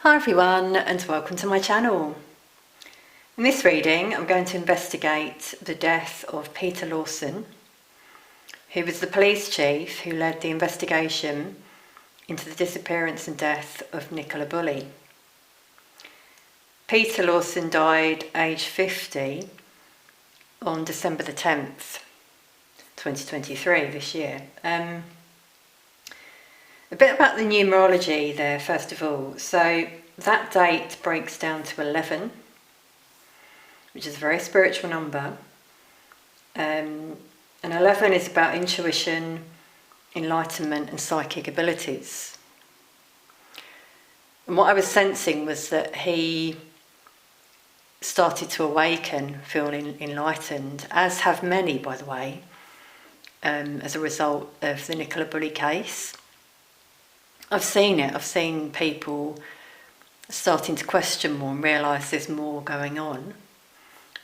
Hi everyone and welcome to my channel. In this reading I'm going to investigate the death of Peter Lawson, who was the police chief who led the investigation into the disappearance and death of Nicola Bulley. Peter Lawson died aged 50 on December the 10th, 2023, this year. A bit about the numerology there first of all. So that date breaks down to 11, which is a very spiritual number. And 11 is about intuition, enlightenment and psychic abilities. And what I was sensing was that he started to awaken, feel enlightened, as have many, by the way, as a result of the Nicola Bulley case. I've seen it. I've seen people starting to question more and realise there's more going on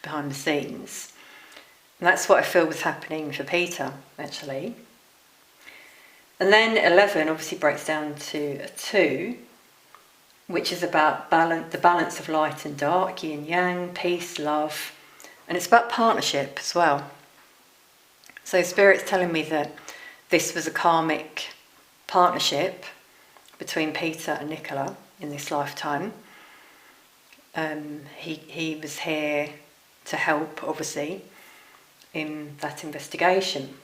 behind the scenes. And that's what I feel was happening for Peter, actually. And then 11 obviously breaks down to a 2, which is about the balance of light and dark, yin yang, peace, love, and it's about partnership as well. So Spirit's telling me that this was a karmic partnership between Peter and Nicola in this lifetime. He was here to help, obviously, in that investigation.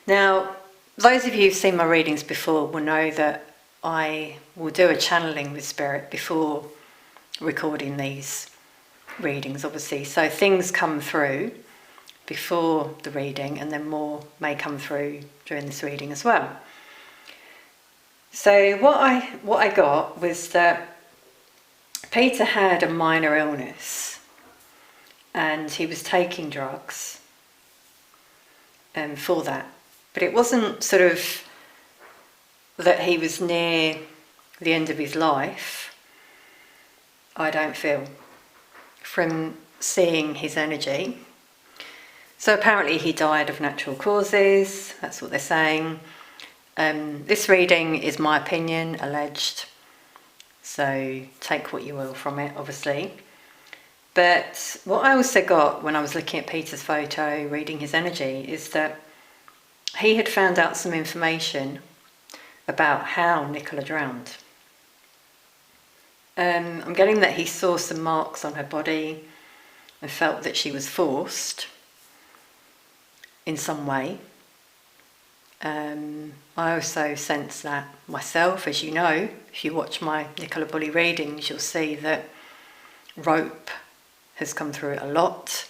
Now, those of you who've seen my readings before will know that I will do a channeling with Spirit before recording these readings, obviously. So things come through before the reading and then more may come through during this reading as well. So what I got was that Peter had a minor illness and he was taking drugs for that. But it wasn't sort of that he was near the end of his life, I don't feel, from seeing his energy. So apparently he died of natural causes, that's what they're saying. This reading is my opinion, alleged, so take what you will from it, obviously. But what I also got when I was looking at Peter's photo, reading his energy, is that he had found out some information about how Nicola drowned. I'm getting that he saw some marks on her body and felt that she was forced in some way. I also sense that myself, as you know, if you watch my Nicola Bulley readings, you'll see that rope has come through a lot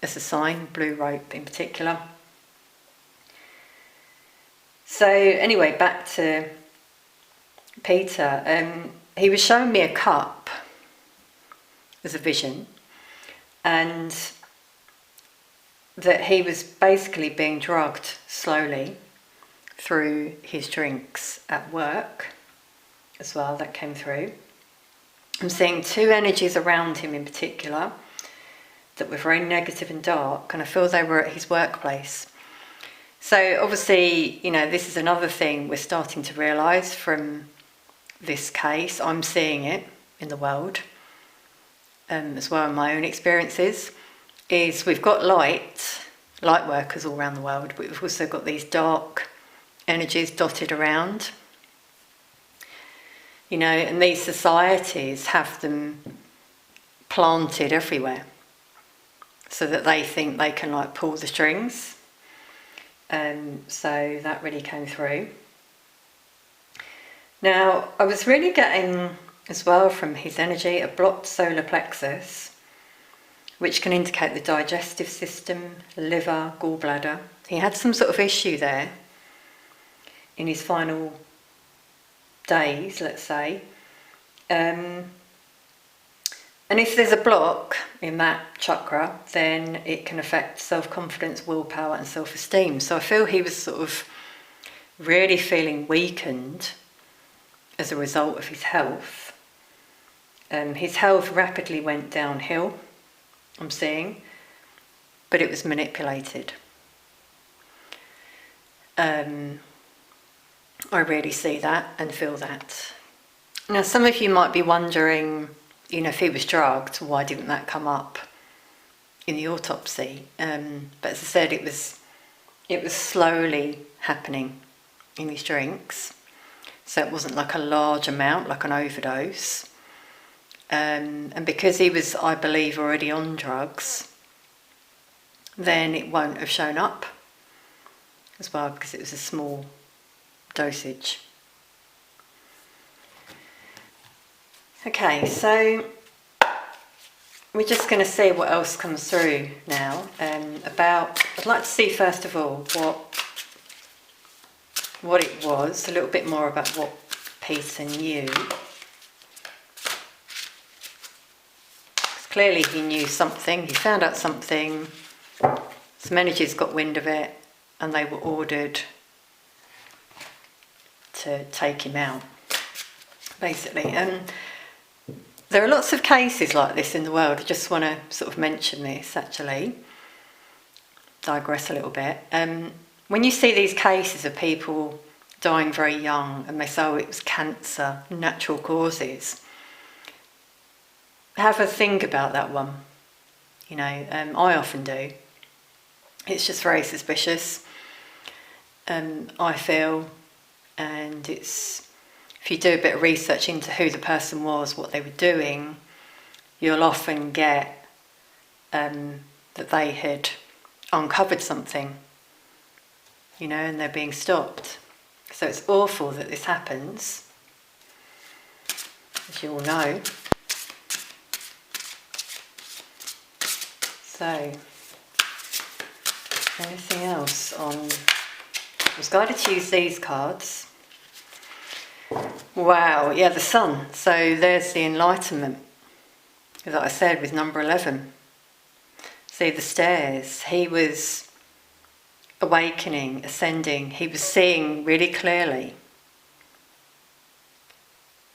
as a sign, blue rope in particular. So anyway, back to Peter. He was showing me a cup as a vision, and that he was basically being drugged slowly through his drinks at work as well. That came through. I'm seeing 2 energies around him in particular that were very negative and dark, and I feel they were at his workplace. So obviously, you know, this is another thing we're starting to realise from this case. I'm seeing it in the world as well in my own experiences, is we've got light workers all around the world, but we've also got these dark energies dotted around, you know, and these societies have them planted everywhere so that they think they can like pull the strings. So that really came through. Now, I was really getting as well from his energy a blocked solar plexus, which can indicate the digestive system, liver, gallbladder. He had some sort of issue there in his final days, let's say. And if there's a block in that chakra, then it can affect self-confidence, willpower and self-esteem. So I feel he was sort of really feeling weakened as a result of his health. His health rapidly went downhill, I'm seeing, but it was manipulated. I really see that and feel that. Now, some of you might be wondering, if he was drugged, why didn't that come up in the autopsy? But as I said, it was slowly happening in his drinks, so it wasn't like a large amount, like an overdose. And because he was, I believe, already on drugs, then it won't have shown up as well, because it was a small dosage. Okay, so we're just going to see what else comes through now. I'd like to see first of all what it was, a little bit more about what Peter knew. Clearly he knew something, he found out something, some energies got wind of it, and they were ordered to take him out, basically. There are lots of cases like this in the world. I just want to sort of mention this, actually, digress a little bit. When you see these cases of people dying very young and they say, oh, it was cancer, natural causes, have a think about that one. I often do. It's just very suspicious, I feel, and if you do a bit of research into who the person was, what they were doing, you'll often get that they had uncovered something, and they're being stopped. So it's awful that this happens, as you all know. So, anything else on... I was guided to use these cards. Wow, yeah, the sun. So there's the enlightenment, that I said, with number 11. See the stairs. He was awakening, ascending. He was seeing really clearly.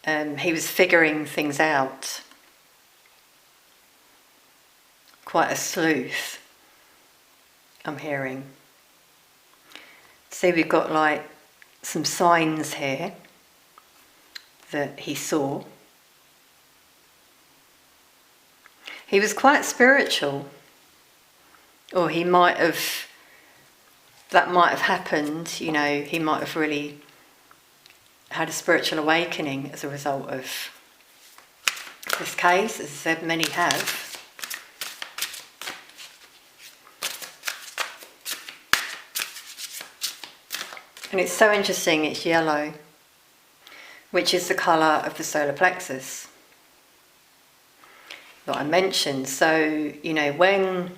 He was figuring things out. Quite a sleuth, I'm hearing. See, we've got like some signs here that he saw. He was quite spiritual, or that might have happened, he might have really had a spiritual awakening as a result of this case. As I said, many have. And it's so interesting, it's yellow, which is the colour of the solar plexus that I mentioned. So, when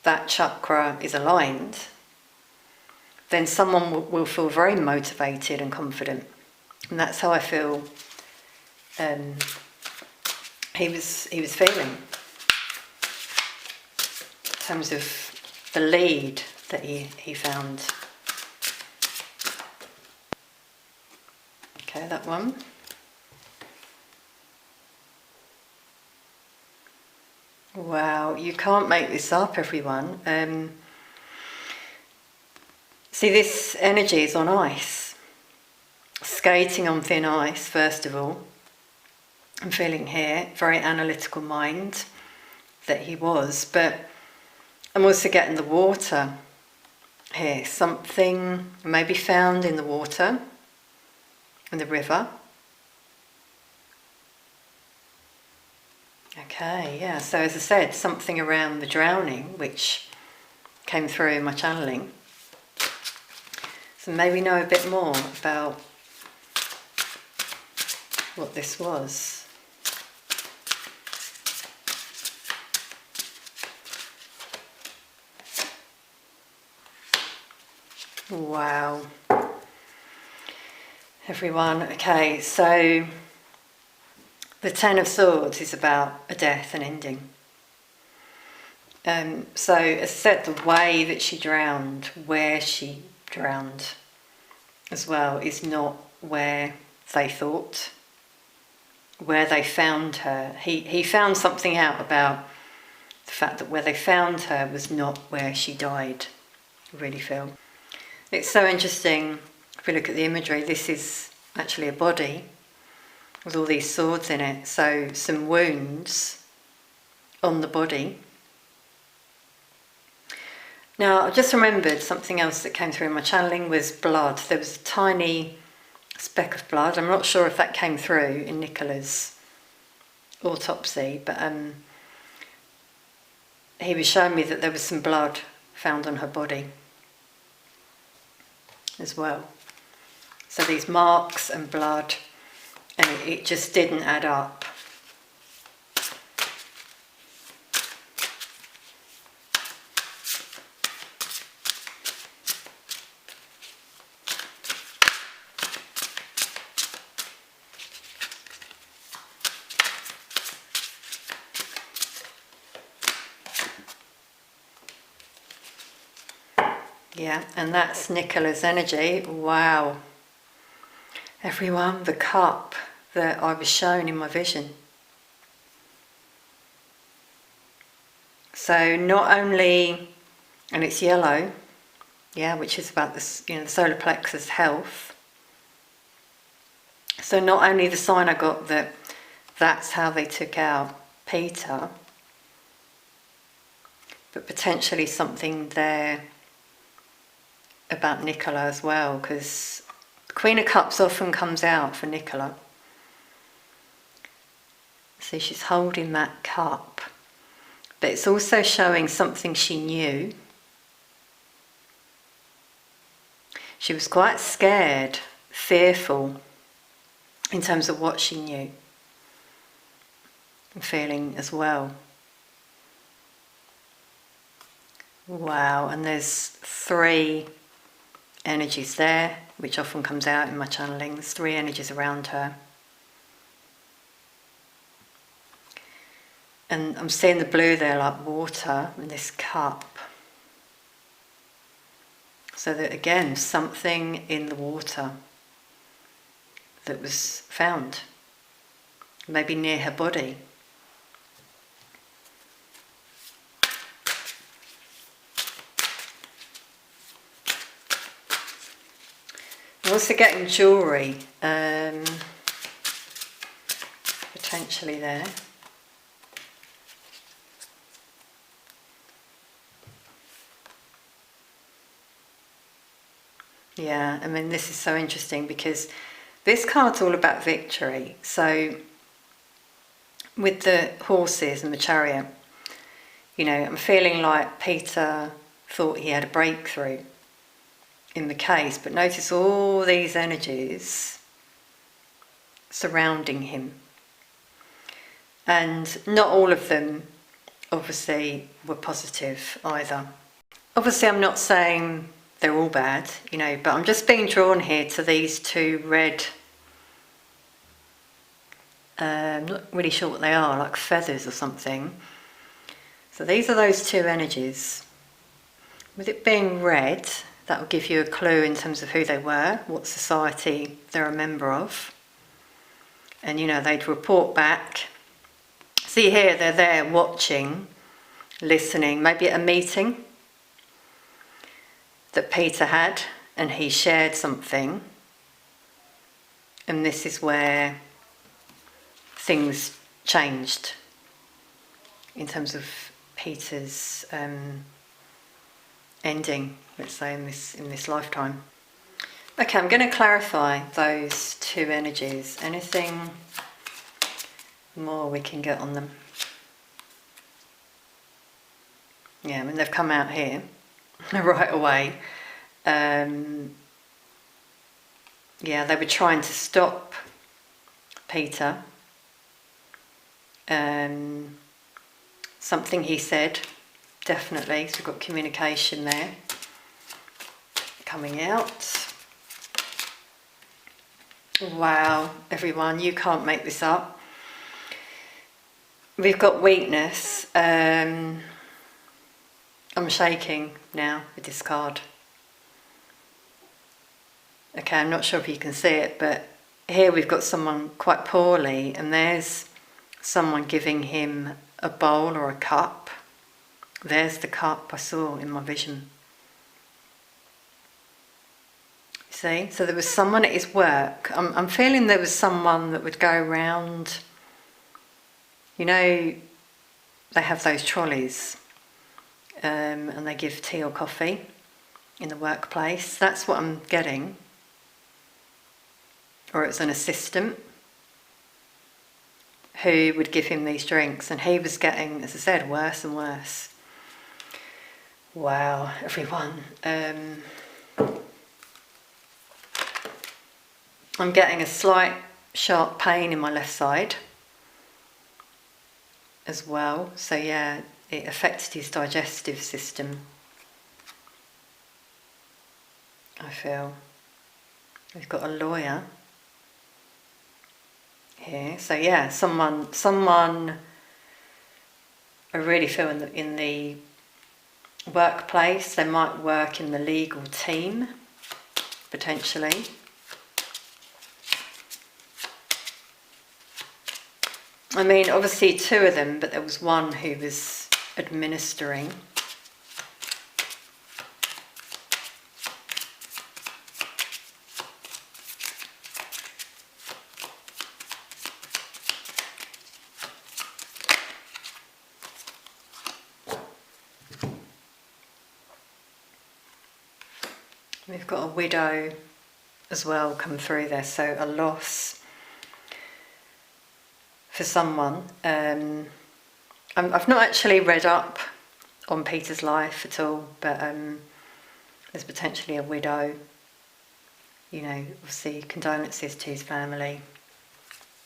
that chakra is aligned, then someone will feel very motivated and confident. And that's how I feel he was feeling, in terms of the lead that he found. Okay, that one. Wow, you can't make this up, everyone. See, this energy is on ice. Skating on thin ice, first of all. I'm feeling here, very analytical mind that he was, but I'm also getting the water here. Something maybe found in the water, in the river. Okay, yeah, so as I said, something around the drowning, which came through in my channeling. So maybe know a bit more about what this was. Wow. Everyone, okay, so the Ten of Swords is about a death, an ending. So as I said, the way that she drowned, where she drowned as well, is not where they thought, where they found her. He found something out about the fact that where they found her was not where she died, I really feel. It's so interesting. If we look at the imagery, this is actually a body with all these swords in it. So some wounds on the body. Now, I just remembered something else that came through in my channeling was blood. There was a tiny speck of blood. I'm not sure if that came through in Nicola's autopsy, but he was showing me that there was some blood found on her body as well. So these marks and blood, and it just didn't add up. Yeah, and that's Nicola's energy. Wow. Everyone, the cup that I was shown in my vision. So not only, and it's yellow, yeah, which is about this, the solar plexus health. So not only the sign I got that that's how they took out Peter, but potentially something there about Nicola as well, because the Queen of Cups often comes out for Nicola. So she's holding that cup, but it's also showing something she knew. She was quite scared, fearful, in terms of what she knew and feeling as well. Wow, and there's 3 energies there, which often comes out in my channeling. There's 3 energies around her. And I'm seeing the blue there like water in this cup. So that again, something in the water that was found, maybe near her body. I'm also getting jewellery, potentially there. Yeah, I mean, this is so interesting because this card's all about victory. So with the horses and the chariot, I'm feeling like Peter thought he had a breakthrough in the case, but notice all these energies surrounding him. And not all of them, obviously, were positive either. Obviously, I'm not saying they're all bad, but I'm just being drawn here to these 2 red, I'm not really sure what they are, like feathers or something. So these are those 2 energies. With it being red, that will give you a clue in terms of who they were, what society they're a member of. And they'd report back. See here, they're there watching, listening, maybe at a meeting that Peter had, and he shared something. And this is where things changed in terms of Peter's ending, let's say, in this lifetime. Okay, I'm going to clarify those 2 energies. Anything more we can get on them? Yeah, I mean, they've come out here right away. Yeah, they were trying to stop Peter. Something he said, definitely. So we've got communication there coming out. Wow, everyone, you can't make this up. We've got weakness. I'm shaking now with this card. Okay, I'm not sure if you can see it, but here we've got someone quite poorly, and there's someone giving him a bowl or a cup. There's the cup I saw in my vision. See? So there was someone at his work. I'm feeling there was someone that would go around, you know, they have those trolleys and they give tea or coffee in the workplace. That's what I'm getting. Or it was an assistant who would give him these drinks, and he was getting, as I said, worse and worse. Wow, everyone. I'm getting a slight sharp pain in my left side as well. So yeah, it affected his digestive system, I feel. We've got a lawyer here. So yeah, someone I really feel in the workplace. They might work in the legal team, potentially. I mean, obviously two of them, but there was one who was administering. We've got a widow as well come through there, so a loss for someone. I've not actually read up on Peter's life at all, but there's potentially a widow. You know, obviously condolences to his family.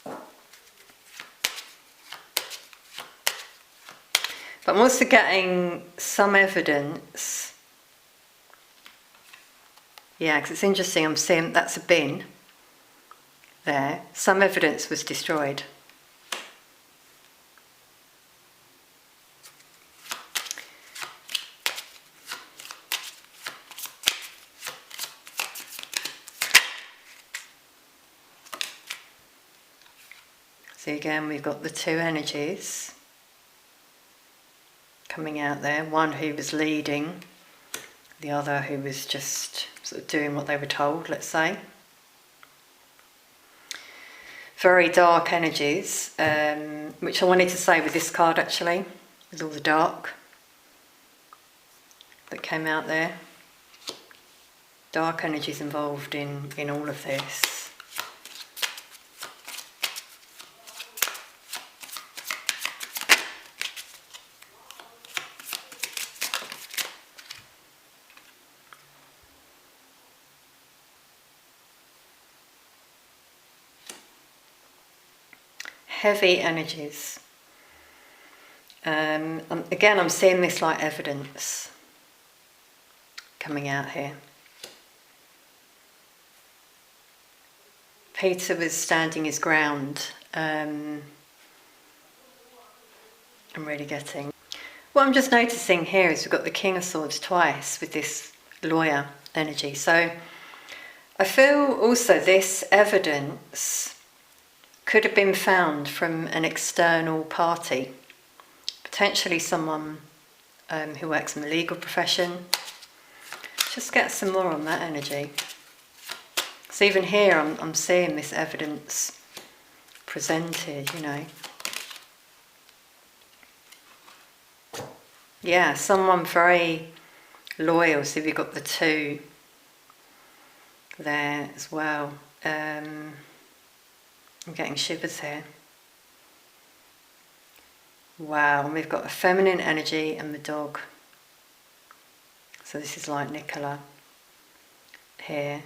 But I'm also getting some evidence. Yeah, because it's interesting, I'm seeing that's a bin there. Some evidence was destroyed. So again, we've got the two energies coming out there. One who was leading, the other who was just sort of doing what they were told, let's say. Very dark energies, which I wanted to say with this card actually, with all the dark that came out there. Dark energies involved in all of this. Heavy energies. Again, I'm seeing this like evidence coming out here. Peter was standing his ground. I'm really getting. What I'm just noticing here is we've got the King of Swords twice with this lawyer energy. So I feel also this evidence could have been found from an external party, potentially someone who works in the legal profession. Just get some more on that energy. So even here I'm seeing this evidence presented, you know. Yeah, someone very loyal. So we've got the two there as well. I'm getting shivers here. Wow, and we've got a feminine energy and the dog. So this is like Nicola here.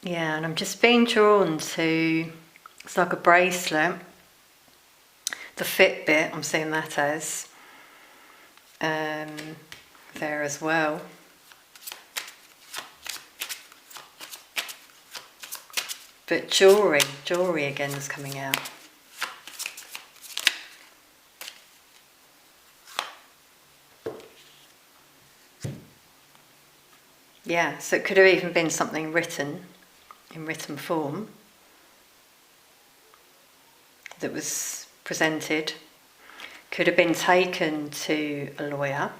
Yeah, and I'm just being drawn to, it's like a bracelet. The Fitbit, I'm seeing that as there as well. But jewellery again is coming out. Yeah, so it could have even been something written, in written form, that was presented. could have been taken to a lawyer,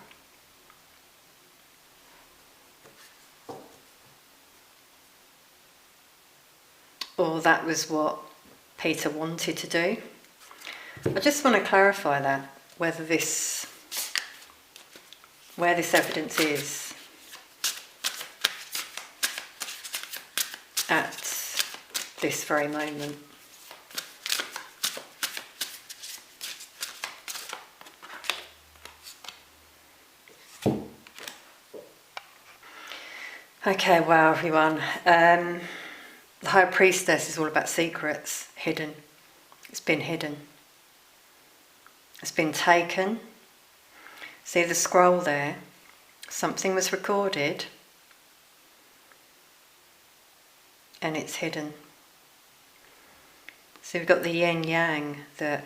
or that was what Peter wanted to do. I just want to clarify that, where this evidence is at this very moment. Okay, wow, everyone. The High Priestess is all about secrets, hidden. It's been hidden. It's been taken. See the scroll there? Something was recorded and it's hidden. So we've got the yin yang that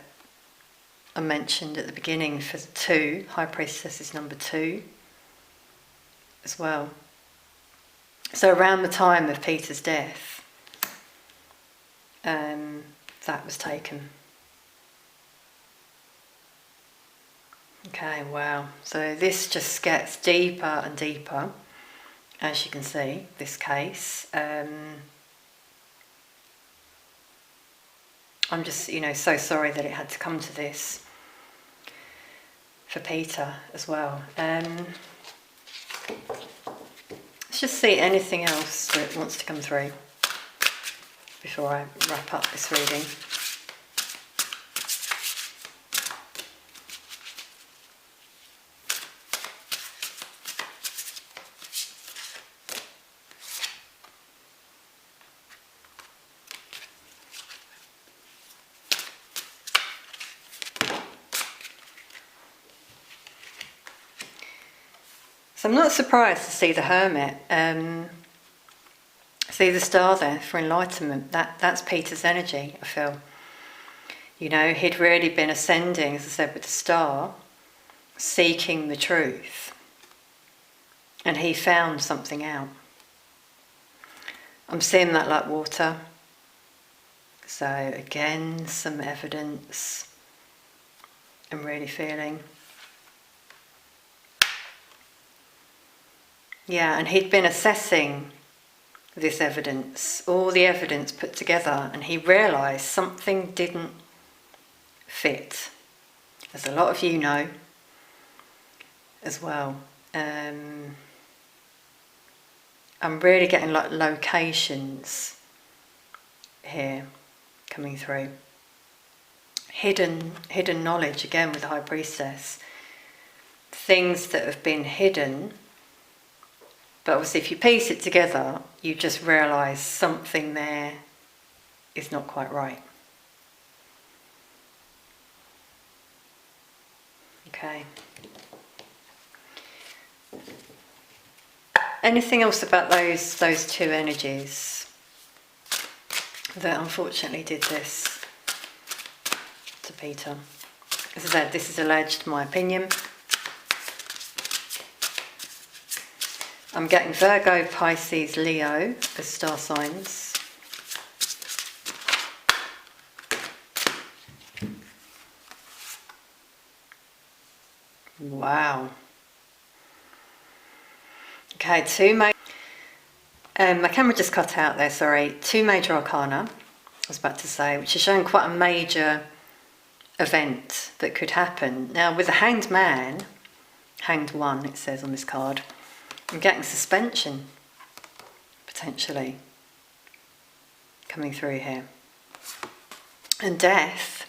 I mentioned at the beginning for 2. High Priestess is number 2 as well. So around the time of Peter's death, that was taken. Okay, wow. So this just gets deeper and deeper, as you can see, this case. I'm just, so sorry that it had to come to this for Peter as well. Let's just see anything else that wants to come through before I wrap up this reading. So I'm not surprised to see the Hermit. See the star there for enlightenment. That's Peter's energy, I feel. He'd really been ascending, as I said, with the star, seeking the truth. And he found something out. I'm seeing that like water. So again, some evidence. I'm really feeling. Yeah, and he'd been assessing this evidence, all the evidence put together, and he realised something didn't fit, as a lot of you know as well. I'm really getting like locations here coming through. Hidden knowledge, again with the High Priestess. Things that have been hidden. But obviously if you piece it together, you just realise something there is not quite right. Okay. Anything else about those 2 energies that unfortunately did this to Peter? As I said, this is alleged, my opinion. I'm getting Virgo, Pisces, Leo as star signs. Wow. Okay, 2 major... my camera just cut out there, sorry. 2 major arcana, I was about to say, which is showing quite a major event that could happen. Now, with the Hanged Man, Hanged 1, it says on this card, I'm getting suspension, potentially, coming through here. And death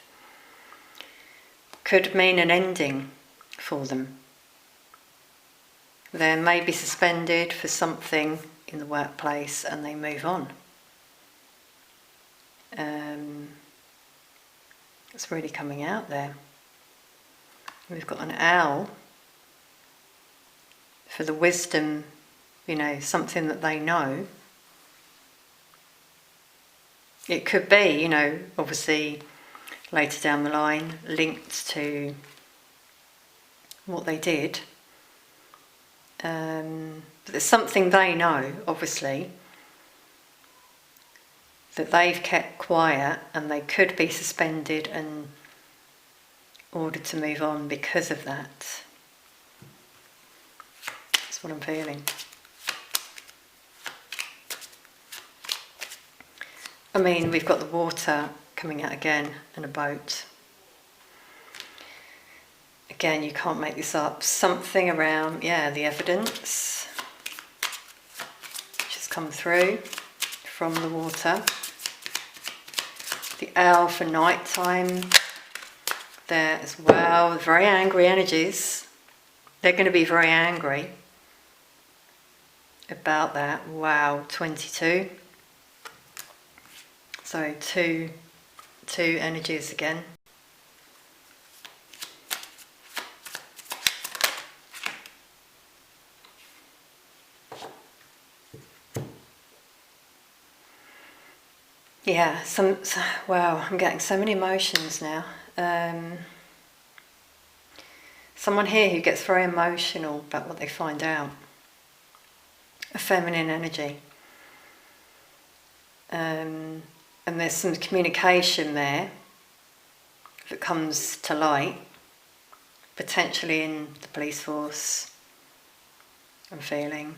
could mean an ending for them. They may be suspended for something in the workplace and they move on. It's really coming out there. We've got an owl for the wisdom, something that they know. It could be, obviously later down the line, linked to what they did. But there's something they know, obviously, that they've kept quiet, and they could be suspended and ordered to move on because of that. That's what I'm feeling. I mean, we've got the water coming out again and a boat. Again, you can't make this up. Something around, the evidence which has come through from the water. The owl for night time there as well. Very angry energies. They're going to be very angry about that. Wow, 22. So two energies again. Yeah, wow, I'm getting so many emotions now. Someone here who gets very emotional about what they find out. A feminine energy. And there's some communication there that comes to light, potentially in the police force, I'm feeling.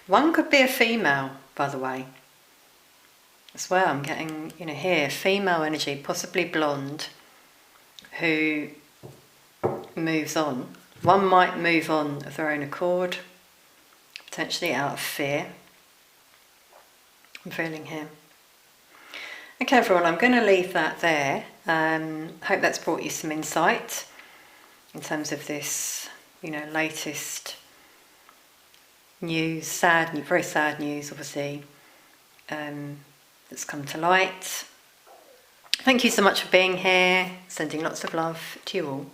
One could be a female, by the way, as well. I'm getting, here, female energy, possibly blonde, who moves on. One might move on of their own accord, potentially out of fear. I'm feeling here. Okay, everyone, I'm going to leave that there. Hope that's brought you some insight in terms of this, latest news, very sad news, obviously, that's come to light. Thank you so much for being here. Sending lots of love to you all.